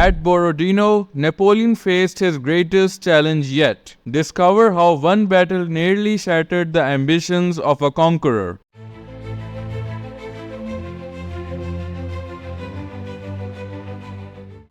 At Borodino, Napoleon faced his greatest challenge yet. Discover how one battle nearly shattered the ambitions of a conqueror.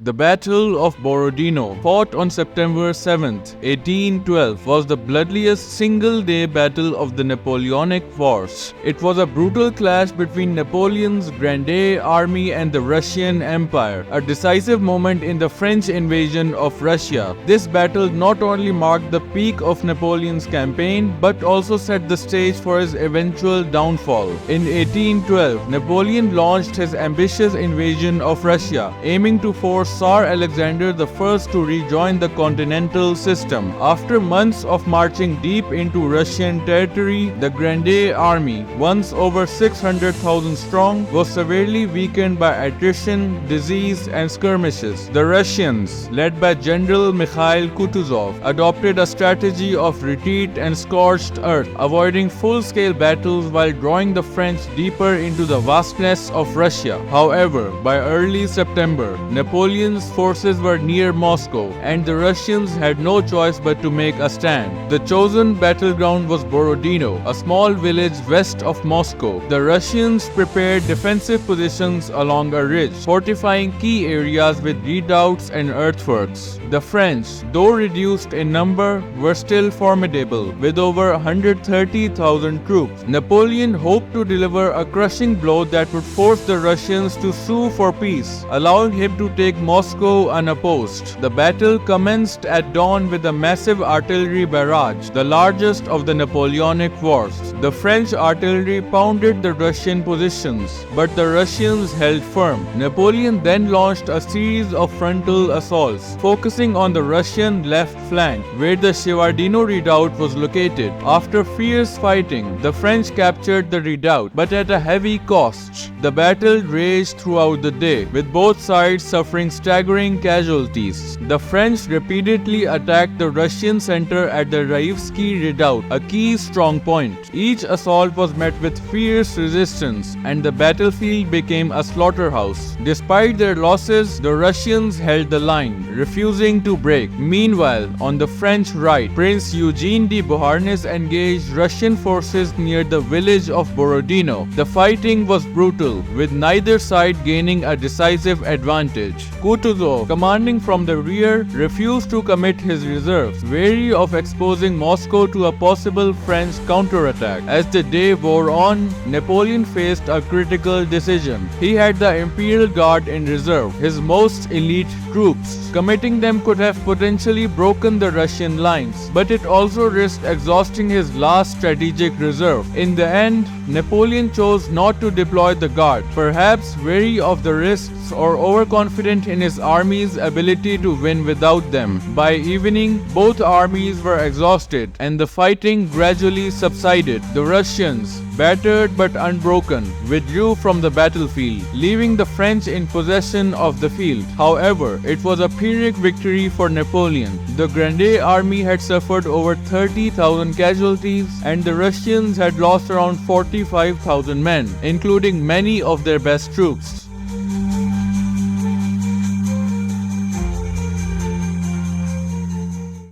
The Battle of Borodino, fought on September 7, 1812, was the bloodiest single-day battle of the Napoleonic Wars. It was a brutal clash between Napoleon's Grande Army and the Russian Empire, a decisive moment in the French invasion of Russia. This battle not only marked the peak of Napoleon's campaign, but also set the stage for his eventual downfall. In 1812, Napoleon launched his ambitious invasion of Russia, aiming to force Tsar Alexander I to rejoin the continental system. After months of marching deep into Russian territory, the Grande Army, once over 600,000 strong, was severely weakened by attrition, disease, and skirmishes. The Russians, led by General Mikhail Kutuzov, adopted a strategy of retreat and scorched earth, avoiding full-scale battles while drawing the French deeper into the vastness of Russia. However, by early September, Napoleon's forces were near Moscow, and the Russians had no choice but to make a stand. The chosen battleground was Borodino, a small village west of Moscow. The Russians prepared defensive positions along a ridge, fortifying key areas with redoubts and earthworks. The French, though reduced in number, were still formidable, with over 130,000 troops. Napoleon hoped to deliver a crushing blow that would force the Russians to sue for peace, allowing him to take Moscow unopposed. The battle commenced at dawn with a massive artillery barrage, the largest of the Napoleonic Wars. The French artillery pounded the Russian positions, but the Russians held firm. Napoleon then launched a series of frontal assaults, focusing on the Russian left flank, where the Borodino redoubt was located. After fierce fighting, the French captured the redoubt, but at a heavy cost. The battle raged throughout the day, with both sides suffering staggering casualties. The French repeatedly attacked the Russian center at the Raevsky Redoubt, a key strong point. Each assault was met with fierce resistance, and the battlefield became a slaughterhouse. Despite their losses, the Russians held the line, refusing to break. Meanwhile, on the French right, Prince Eugene de Beauharnais engaged Russian forces near the village of Borodino. The fighting was brutal, with neither side gaining a decisive advantage. Kutuzov, commanding from the rear, refused to commit his reserves, wary of exposing Moscow to a possible French counterattack. As the day wore on, Napoleon faced a critical decision. He had the Imperial Guard in reserve, his most elite troops. Committing them could have potentially broken the Russian lines, but it also risked exhausting his last strategic reserve. In the end, Napoleon chose not to deploy the Guard, perhaps wary of the risks or overconfident in his army's ability to win without them. By evening, both armies were exhausted, and the fighting gradually subsided. The Russians, battered but unbroken, withdrew from the battlefield, leaving the French in possession of the field. However, it was a Pyrrhic victory for Napoleon. The Grande Army had suffered over 30,000 casualties, and the Russians had lost around 45,000 men, including many of their best troops.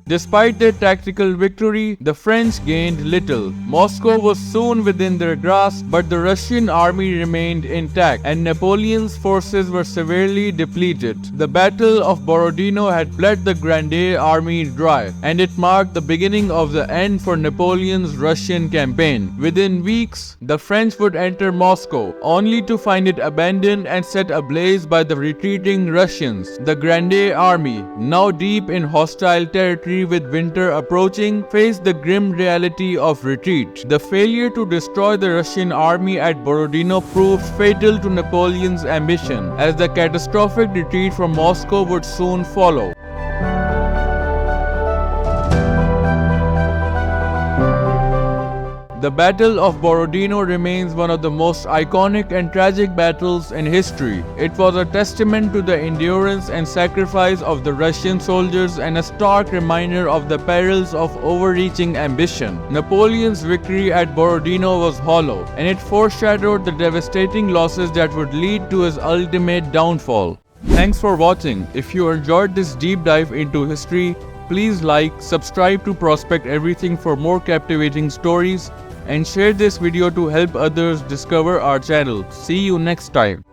Despite their tactical victory, the French gained little. Moscow was soon within their grasp, but the Russian army remained intact, and Napoleon's forces were severely depleted. The Battle of Borodino had bled the Grande Army dry, and it marked the beginning of the end for Napoleon's Russian campaign. Within weeks, the French would enter Moscow, only to find it abandoned and set ablaze by the retreating Russians. The Grande Army, now deep in hostile territory with winter approaching, faced the grim reality of retreat. The failure to destroy the Russian army at Borodino proved fatal to Napoleon's ambition, as the catastrophic retreat from Moscow would soon follow. The Battle of Borodino remains one of the most iconic and tragic battles in history. It was a testament to the endurance and sacrifice of the Russian soldiers and a stark reminder of the perils of overreaching ambition. Napoleon's victory at Borodino was hollow, and it foreshadowed the devastating losses that would lead to his ultimate downfall. Thanks for watching. If you enjoyed this deep dive into history, please like, subscribe to Prospect Everything for more captivating stories, and share this video to help others discover our channel. See you next time.